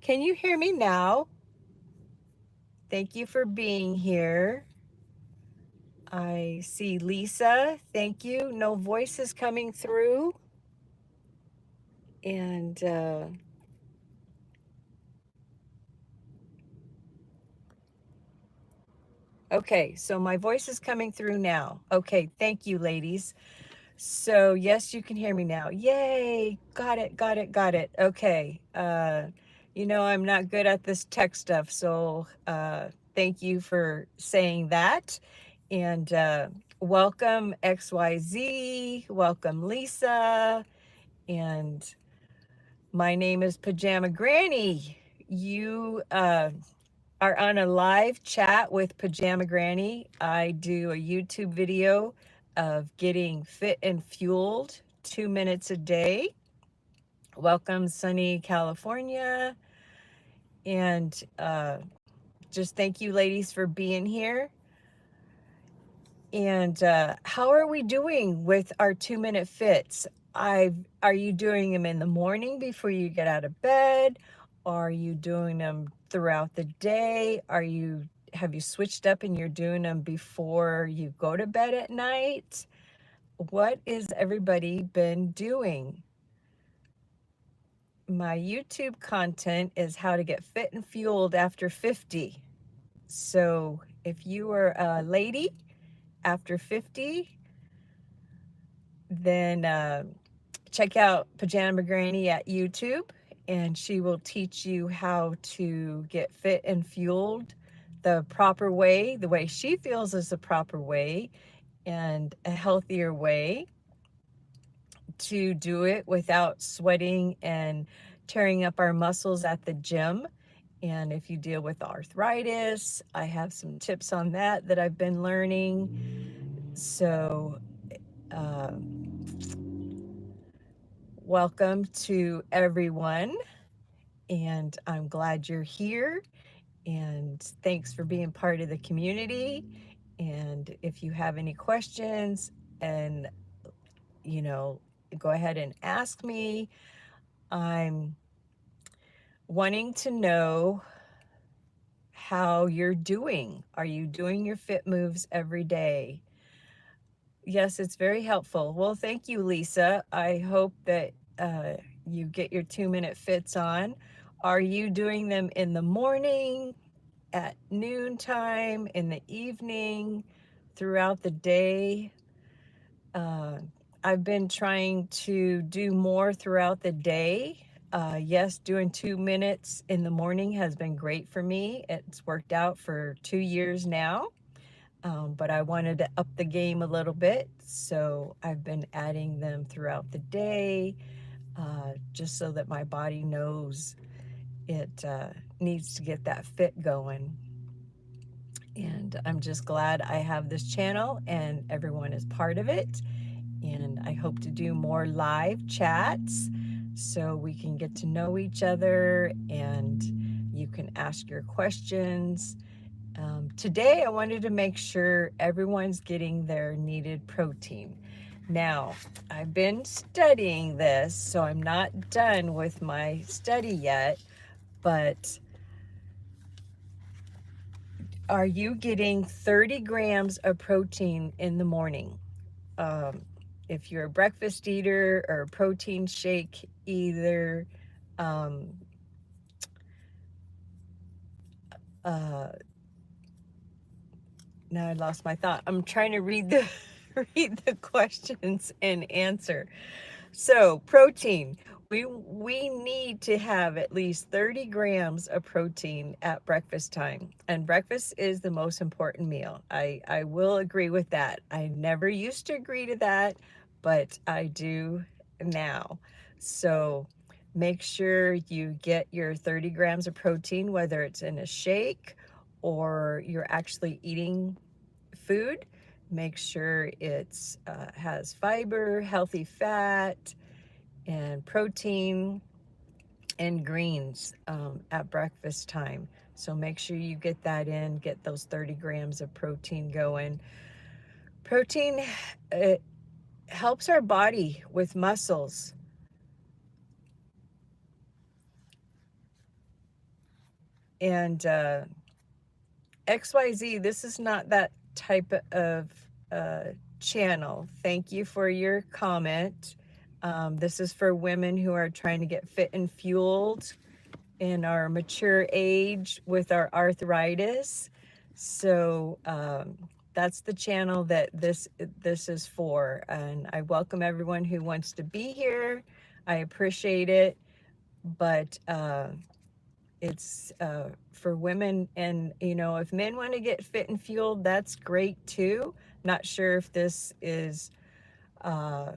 Can you hear me now? Thank you for being here. I see Lisa. Thank you. No voices coming through. And okay, so my voice is coming through now. Okay, thank you, ladies. So yes, you can hear me now. Yay! Got it, got it, got it. Okay. I'm not good at this tech stuff, so thank you for saying that. And welcome XYZ, welcome Lisa, and my name is Pajama Granny. You are on a live chat with Pajama Granny. I do a YouTube video of getting fit and fueled 2 minutes a day. Welcome, sunny California. And just thank you, ladies, for being here. And how are we doing with our 2 minute fits? Are you doing them in the morning before you get out of bed? Are you doing them throughout the day? Have you switched up and you're doing them before you go to bed at night? What is everybody been doing? My YouTube content is how to get fit and fueled after 50. So if you are a lady after 50, then check out Pajama Granny at YouTube, and she will teach you how to get fit and fueled the proper way, the way she feels is the proper way, and a healthier way to do it without sweating and tearing up our muscles at the gym. And if you deal with arthritis, I have some tips on that I've been learning. So, uh, welcome to everyone. And I'm glad you're here. And thanks for being part of the community. And if you have any questions, and you know, go ahead and ask me. I'm wanting to know how you're doing. Are you doing your fit moves every day? Yes, it's very helpful. Well, thank you, Lisa. I hope that you get your 2 minute fits on. Are you doing them in the morning, at noontime, in the evening, throughout the day? Uh, I've been trying to do more throughout the day. Yes, doing 2 minutes in the morning has been great for me. It's worked out for 2 years now, but I wanted to up the game a little bit. So I've been adding them throughout the day, just so that my body knows it needs to get that fit going. And I'm just glad I have this channel and everyone is part of it. And I hope to do more live chats so we can get to know each other and you can ask your questions. Today, I wanted to make sure everyone's getting their needed protein. Now, I've been studying this, so I'm not done with my study yet, but are you getting 30 grams of protein in the morning? Um, if you're a breakfast eater or a protein shake either, um, uh, now I lost my thought. I'm trying to read the read the questions and answer. So protein, we need to have at least 30 grams of protein at breakfast time, and breakfast is the most important meal. I will agree with that. I never used to agree to that, but I do now. So make sure you get your 30 grams of protein, whether it's in a shake or you're actually eating food. Make sure it's has fiber, healthy fat, and protein and greens at breakfast time. So make sure you get that in, get those 30 grams of protein going. Protein, it helps our body with muscles. And XYZ, this is not that type of uh, channel. Thank you for your comment. This is for women who are trying to get fit and fueled in our mature age with our arthritis. So that's the channel that this is for. And I welcome everyone who wants to be here. I appreciate it, but it's for women. And you know, if men want to get fit and fueled, that's great too. Not sure if this is uh,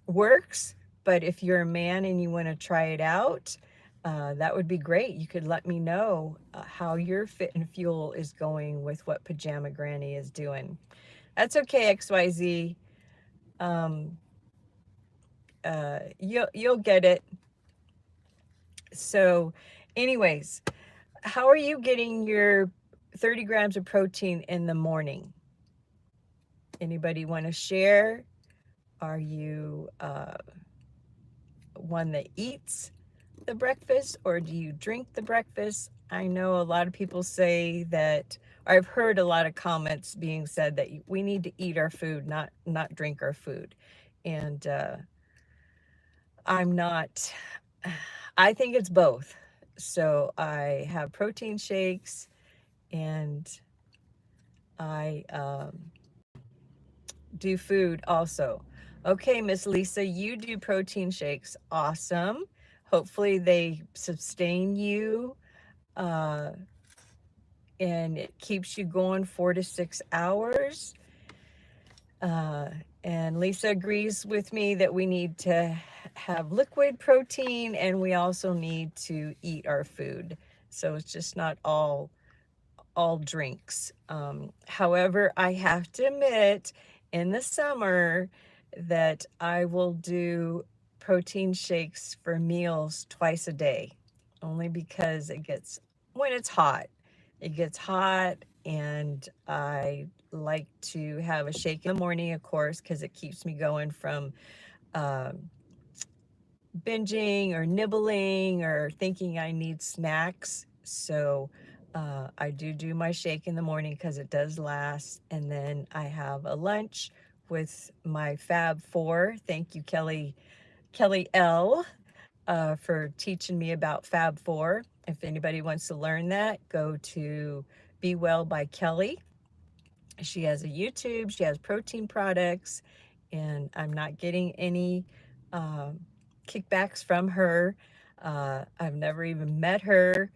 works, but if you're a man and you want to try it out, that would be great. You could let me know how your fit and fuel is going with what Pajama Granny is doing. That's okay, XYZ. Um, you'll get it. So, anyways, how are you getting your 30 grams of protein in the morning? Anybody want to share? Are you one that eats the breakfast, or do you drink the breakfast? I know a lot of people say that, or I've heard a lot of comments being said that we need to eat our food, not drink our food. And I'm not, I think it's both. So I have protein shakes, and I do food also. Okay, Miss Lisa, you do protein shakes. Awesome. Hopefully they sustain you, uh, and it keeps you going 4 to 6 hours. Uh, and Lisa agrees with me that we need to have liquid protein, and we also need to eat our food. So it's just not all drinks. However, I have to admit, in the summer, that I will do protein shakes for meals twice a day, only because when it's hot, it gets hot, and I like to have a shake in the morning, of course, because it keeps me going from um, binging or nibbling or thinking I need snacks. So I do my shake in the morning because it does last. And then I have a lunch with my Fab Four. Thank you, Kelly L, for teaching me about Fab Four. If anybody wants to learn that, go to Be Well by Kelly. She has a YouTube, she has protein products, and I'm not getting any um, kickbacks from her. I've never even met her,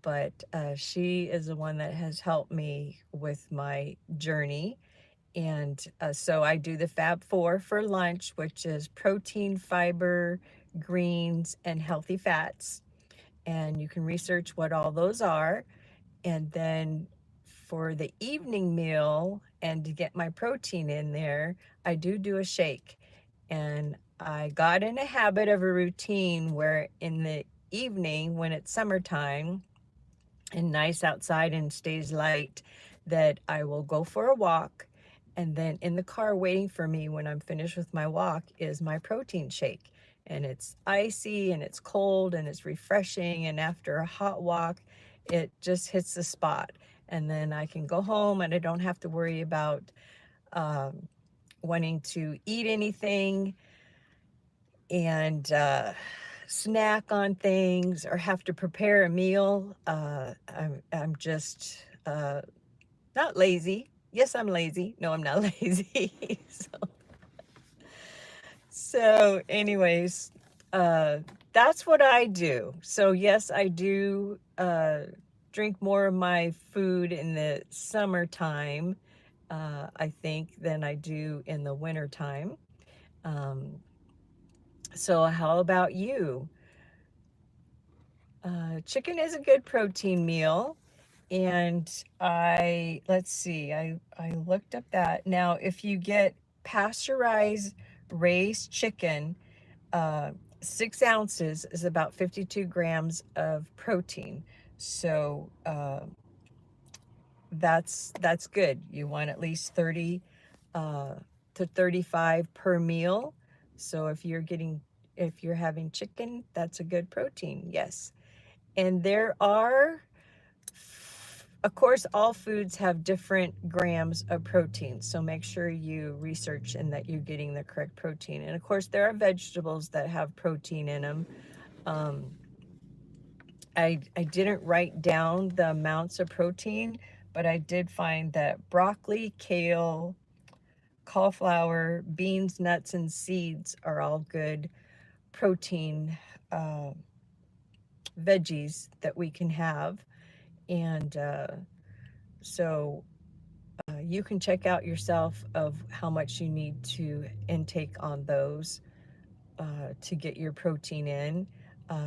but she is the one that has helped me with my journey. And so I do the Fab Four for lunch, which is protein, fiber, greens, and healthy fats. And you can research what all those are. And then for the evening meal and to get my protein in there, I do a shake. And I got in a habit of a routine where in the evening, when it's summertime and nice outside and stays light, that I will go for a walk. And then in the car waiting for me when I'm finished with my walk is my protein shake. And it's icy and it's cold and it's refreshing. And after a hot walk, it just hits the spot. And then I can go home and I don't have to worry about um, wanting to eat anything and snack on things or have to prepare a meal. I'm just not lazy. Yes, I'm lazy. No, I'm not lazy. So anyways, uh, that's what I do. So yes, I do drink more of my food in the summertime, I think, than I do in the wintertime. Um, so how about you? Chicken is a good protein meal. And let's see, I looked up that. Now, if you get pasteurized raised chicken, 6 ounces is about 52 grams of protein. So that's good. You want at least 30 uh, to 35 per meal. So if you're having chicken, that's a good protein. Yes. And there are Of course, all foods have different grams of protein, so make sure you research and that you're getting the correct protein. And of course, there are vegetables that have protein in them. Um, I didn't write down the amounts of protein, but I did find that broccoli, kale, cauliflower, beans, nuts, and seeds are all good protein uh, veggies that we can have. And so you can check out yourself of how much you need to intake on those to get your protein in.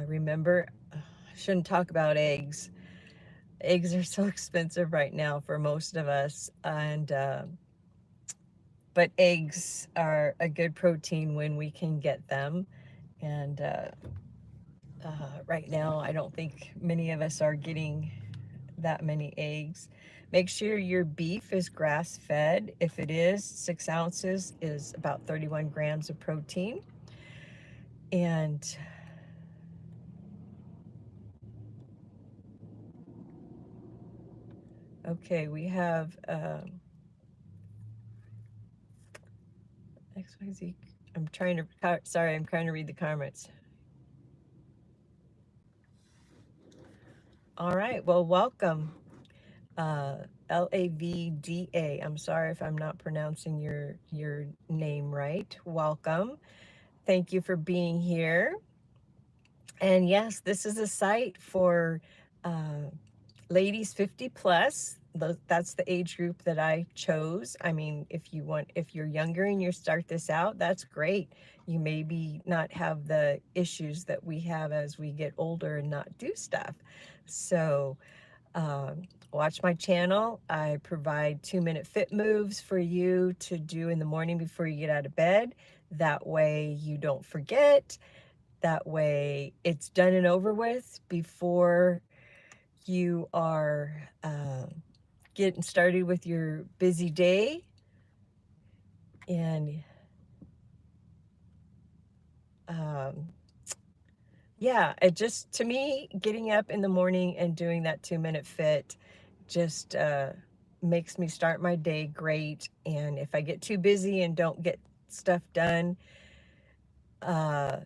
Remember, I shouldn't talk about eggs. Eggs are so expensive right now for most of us, and but eggs are a good protein when we can get them. And right now, I don't think many of us are getting that many eggs. Make sure your beef is grass fed. If it is, 6 ounces is about 31 grams of protein. And okay, we have XYZ. Sorry, I'm trying to read the comments. All right, well, welcome. Lavda. I'm sorry if I'm not pronouncing your name right. Welcome. Thank you for being here. And yes, this is a site for uh, ladies 50 plus. That's the age group that I chose. I mean, if you're younger and you start this out, that's great. You maybe not have the issues that we have as we get older and not do stuff. So, watch my channel. I provide 2-minute fit moves for you to do in the morning before you get out of bed. That way you don't forget. That way it's done and over with before you are getting started with your busy day. And um, yeah, it just, to me, getting up in the morning and doing that 2-minute fit just makes me start my day great. And if I get too busy and don't get stuff done, uh,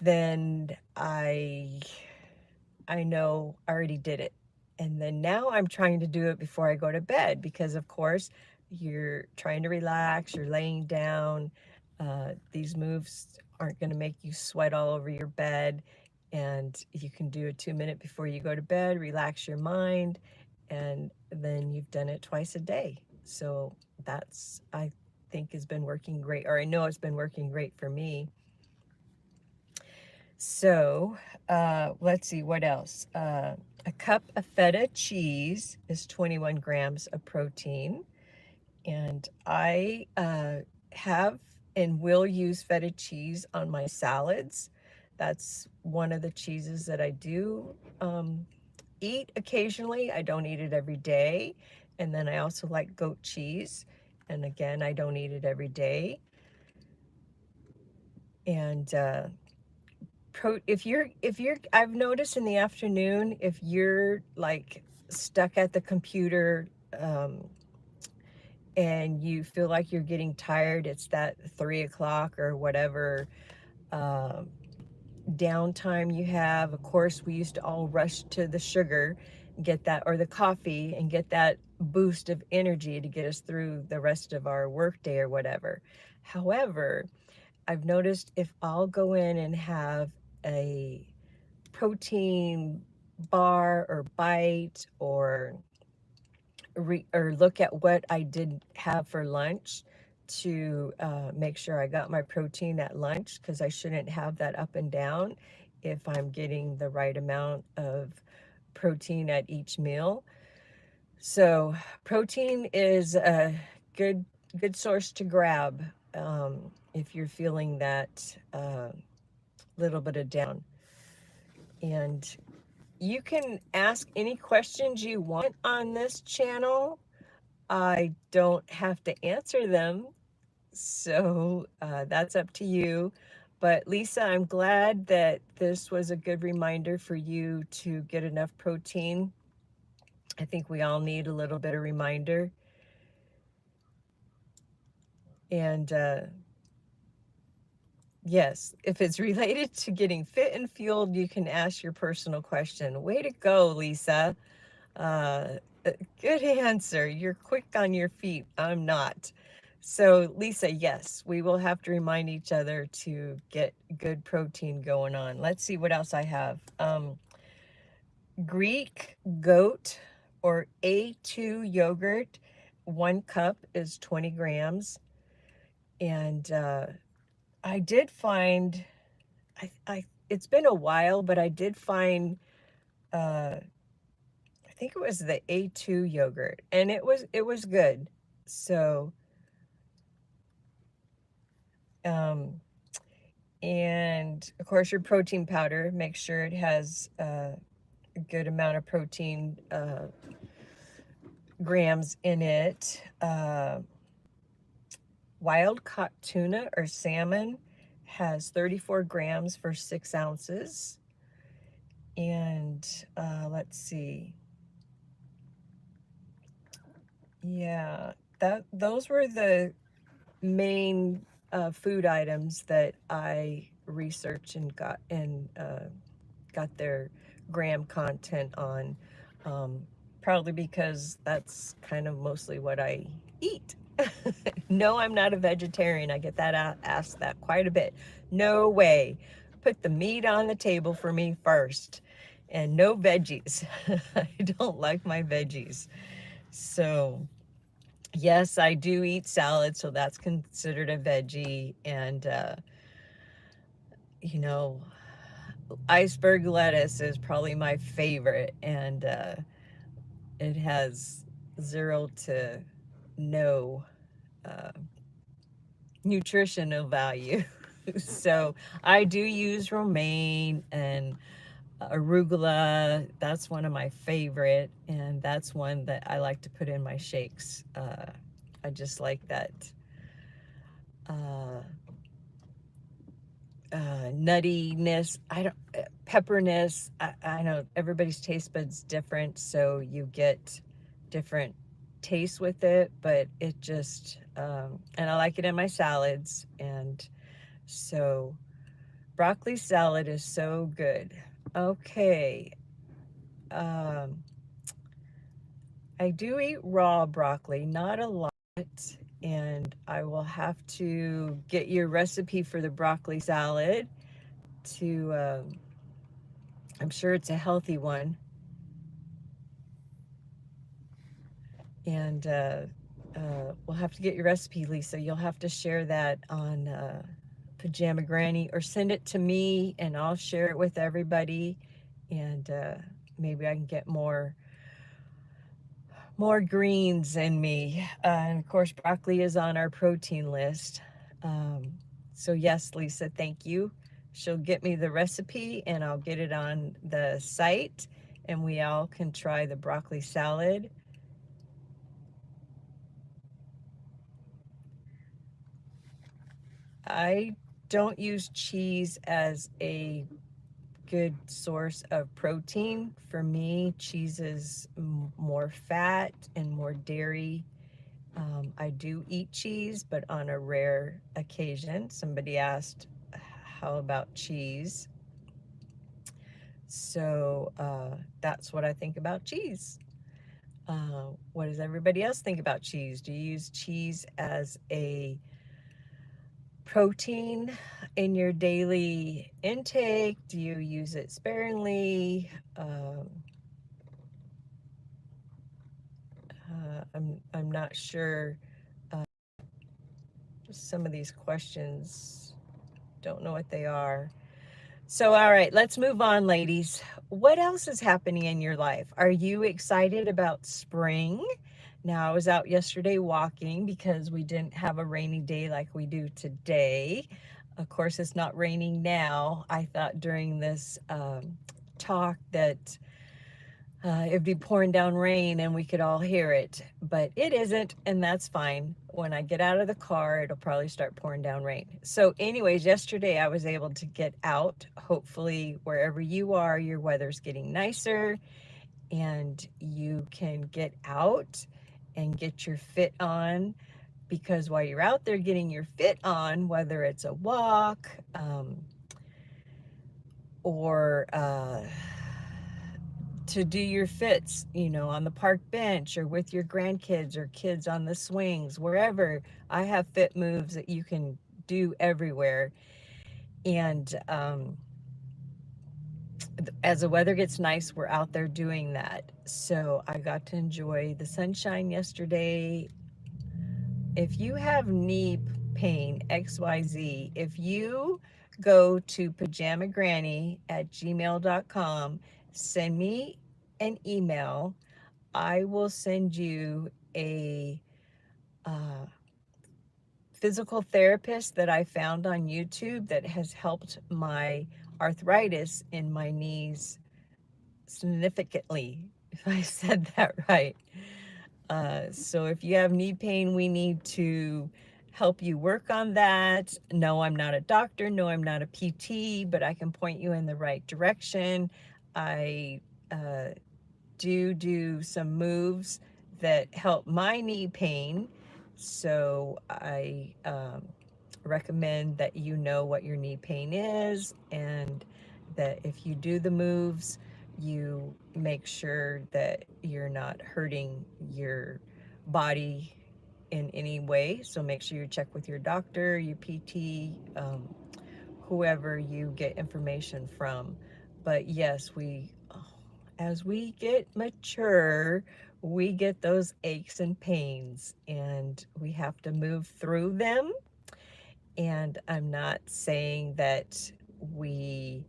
then I know I already did it. And then now I'm trying to do it before I go to bed because, of course, you're trying to relax, you're laying down. These moves aren't going to make you sweat all over your bed. And you can do a 2-minute before you go to bed, relax your mind, and then you've done it twice a day. So that's, I think, has been working great, or I know it's been working great for me. So let's see what else. A cup of feta cheese is 21 grams of protein. And I have and will use feta cheese on my salads. That's one of the cheeses that I do eat occasionally. I don't eat it every day. And then I also like goat cheese. And again, I don't eat it every day. And if you're I've noticed in the afternoon, if you're like stuck at the computer and you feel like you're getting tired, it's that 3 o'clock or whatever um, downtime you have. Of course, we used to all rush to the sugar, get that, or the coffee, and get that boost of energy to get us through the rest of our workday or whatever. However, I've noticed if I'll go in and have a protein bar or bite, or look at what I did have for lunch to make sure I got my protein at lunch, because I shouldn't have that up and down if I'm getting the right amount of protein at each meal. So protein is a good source to grab if you're feeling that little bit of down. And you can ask any questions you want on this channel. I don't have to answer them, so that's up to you. But Lisa, I'm glad that this was a good reminder for you to get enough protein. I think we all need a little bit of reminder. And yes, if it's related to getting fit and fueled, you can ask your personal question. Way to go, Lisa. Uh, Good answer. You're quick on your feet. I'm not. So, Lisa, yes, we will have to remind each other to get good protein going on. Let's see what else I have. Greek goat or A2 yogurt, 1 cup is 20 grams. And I did find, it's been a while, but I did find, uh, I think it was the A2 yogurt, and it was good. So, um, and of course, your protein powder, make sure it has a good amount of protein grams in it. Wild caught tuna or salmon has 34 grams for 6 ounces. And let's see. Yeah, those were the main food items that I researched and got their gram content on. Um, Probably because that's kind of mostly what I eat. No, I'm not a vegetarian. I get that asked that quite a bit. No way. Put the meat on the table for me first, and no veggies. I don't like my veggies. So, yes, I do eat salad, so that's considered a veggie. And, you know, iceberg lettuce is probably my favorite, and it has zero to no uh, nutritional value. So I do use romaine and arugula. That's one of my favorite, and that's one that I like to put in my shakes. I just like that uh, nuttiness. I don't pepperness. I know everybody's taste buds different, so you get different tastes with it. But it just and I like it in my salads, and so broccoli salad is so good. Okay, um, I do eat raw broccoli, not a lot. And I will have to get your recipe for the broccoli salad to I'm sure it's a healthy one. And we'll have to get your recipe, Lisa. You'll have to share that on Pajama Granny, or send it to me and I'll share it with everybody. And maybe I can get more greens in me. And of course, broccoli is on our protein list. Um, so yes, Lisa, thank you. She'll get me the recipe and I'll get it on the site, and we all can try the broccoli salad. I don't use cheese as a good source of protein. For me, cheese is more fat and more dairy. I do eat cheese, but on a rare occasion. Somebody asked, how about cheese? So that's what I think about cheese. What does everybody else think about cheese? Do you use cheese as a protein in your daily intake? Do you use it sparingly? I'm not sure. Uh, some of these questions, don't know what they are. So, all right, let's move on, ladies. What else is happening in your life? Are you excited about spring? Now, I was out yesterday walking because we didn't have a rainy day like we do today. Of course, it's not raining now. I thought during this talk that It'd be pouring down rain and we could all hear it, but it isn't, and that's fine. When I get out of the car, it'll probably start pouring down rain. So anyways, yesterday I was able to get out. Hopefully wherever you are, your weather's getting nicer and you can get out and get your fit on, because while you're out there getting your fit on, whether it's a walk, or to do your fits, you know, on the park bench or with your grandkids or kids on the swings, wherever. I have fit moves that you can do everywhere. And as the weather gets nice, we're out there doing that. So I got to enjoy the sunshine yesterday. If you have knee pain, XYZ, if you go to pajamagranny@gmail.com, send me an email. I will send you a uh, physical therapist that I found on YouTube that has helped my arthritis in my knees significantly, if I said that right. So if you have knee pain, we need to help you work on that. No, I'm not a doctor. No, I'm not a PT, but I can point you in the right direction. I uh, do some moves that help my knee pain. So I recommend that you know what your knee pain is, and that if you do the moves, you make sure that you're not hurting your body in any way. So make sure you check with your doctor, your PT, whoever you get information from. But yes, as we get mature, we get those aches and pains, and we have to move through them. And I'm not saying that we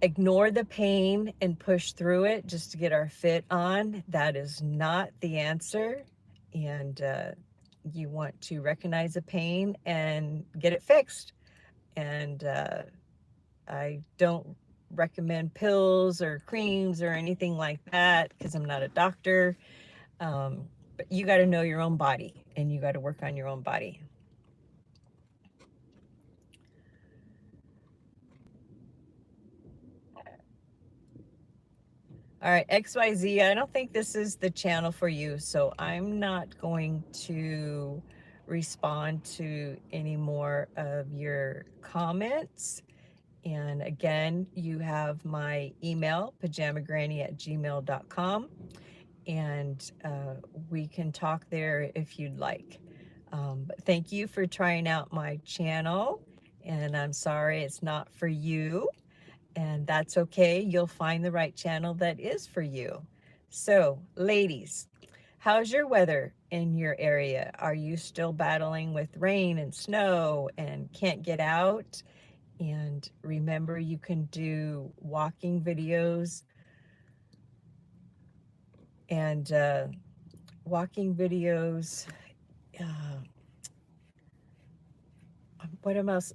ignore the pain and push through it just to get our fit on. That is not the answer. And you want to recognize the pain and get it fixed. And I don't recommend pills or creams or anything like that because I'm not a doctor. But you got to know your own body and you got to work on your own body. All right, XYZ, I don't think this is the channel for you, so I'm not going to respond to any more of your comments. And again, you have my email, pajamagranny@gmail.com, and we can talk there if you'd like. But thank you for trying out my channel, and I'm sorry it's not for you, and that's okay. You'll find the right channel that is for you. So, ladies, how's your weather in your area? Are you still battling with rain and snow and can't get out? And remember, you can do walking videos and walking videos. Uh, what else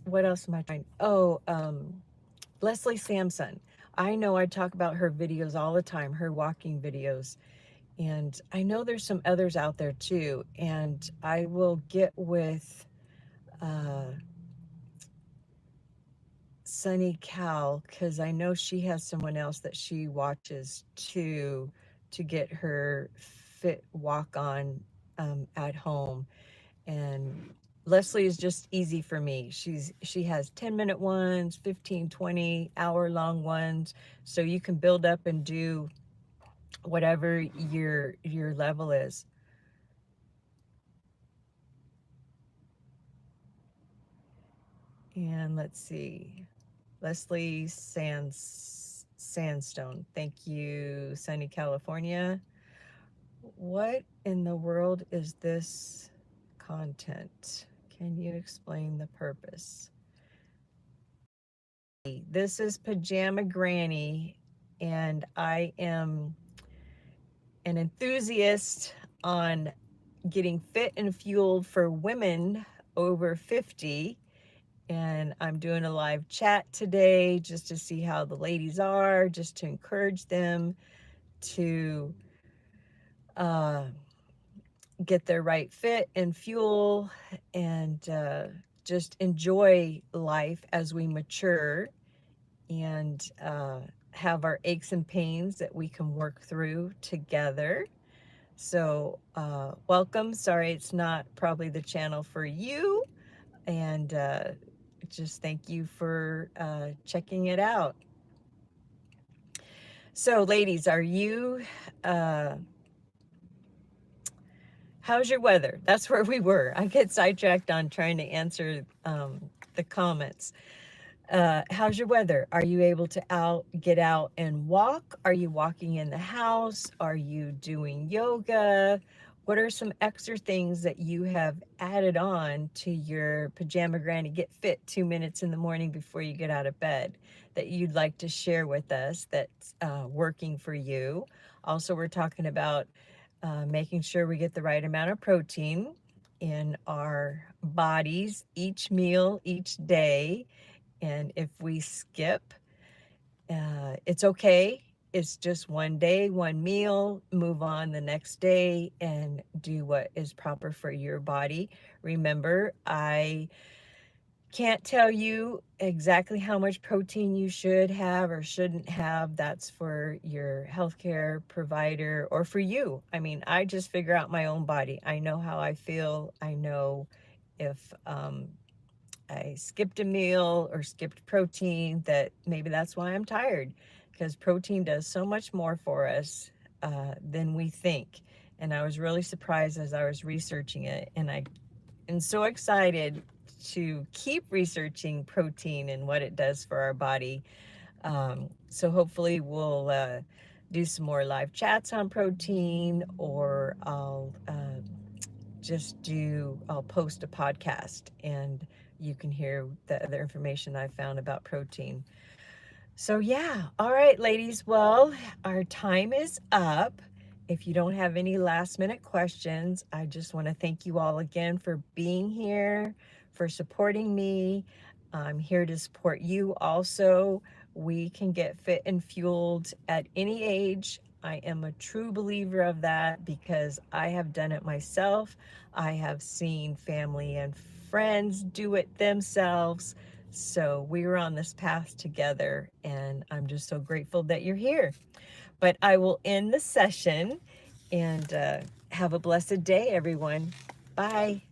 am I trying? Oh, Leslie Sampson. I know I talk about her videos all the time, her walking videos. And I know there's some others out there too. And I will get with uh, Sunny Cal because I know she has someone else that she watches too to get her fit walk on at home. And Leslie is just easy for me. She has 10-minute ones, 15, 20 hour long ones. So you can build up and do whatever your level is. And let's see. Leslie Sandstone. Thank you, Sunny California. What in the world is this content? Can you explain the purpose? This is Pajama Granny, and I am an enthusiast on getting fit and fueled for women over 50. And I'm doing a live chat today just to see how the ladies are, just to encourage them to uh, get their right fit and fuel and just enjoy life as we mature and have our aches and pains that we can work through together. So, welcome. Sorry, it's not probably the channel for you. And just thank you for checking it out. So, ladies, are you, uh, how's your weather? That's where we were. I get sidetracked on trying to answer the comments. How's your weather? Are you able to get out and walk? Are you walking in the house? Are you doing yoga? What are some extra things that you have added on to your Pajama Granny Get Fit 2 minutes in the morning before you get out of bed that you'd like to share with us that's working for you? Also, we're talking about making sure we get the right amount of protein in our bodies each meal, each day. And if we skip, it's okay. It's just one day, one meal, move on the next day and do what is proper for your body. Remember, I can't tell you exactly how much protein you should have or shouldn't have. That's for your healthcare provider or for you. I mean, I just figure out my own body. I know how I feel. I know if I skipped a meal or skipped protein, that maybe that's why I'm tired, because protein does so much more for us than we think. And I was really surprised as I was researching it, and I am so excited to keep researching protein and what it does for our body. So hopefully we'll do some more live chats on protein, or I'll post a podcast and you can hear the other information I found about protein. So, yeah. All right, ladies. Well, our time is up. If you don't have any last minute questions, I just want to thank you all again for being here, for supporting me. I'm here to support you also. We can get fit and fueled at any age. I am a true believer of that because I have done it myself. I have seen family and friends do it themselves. So we were on this path together, and I'm just so grateful that you're here. But I will end the session and have a blessed day, everyone. Bye.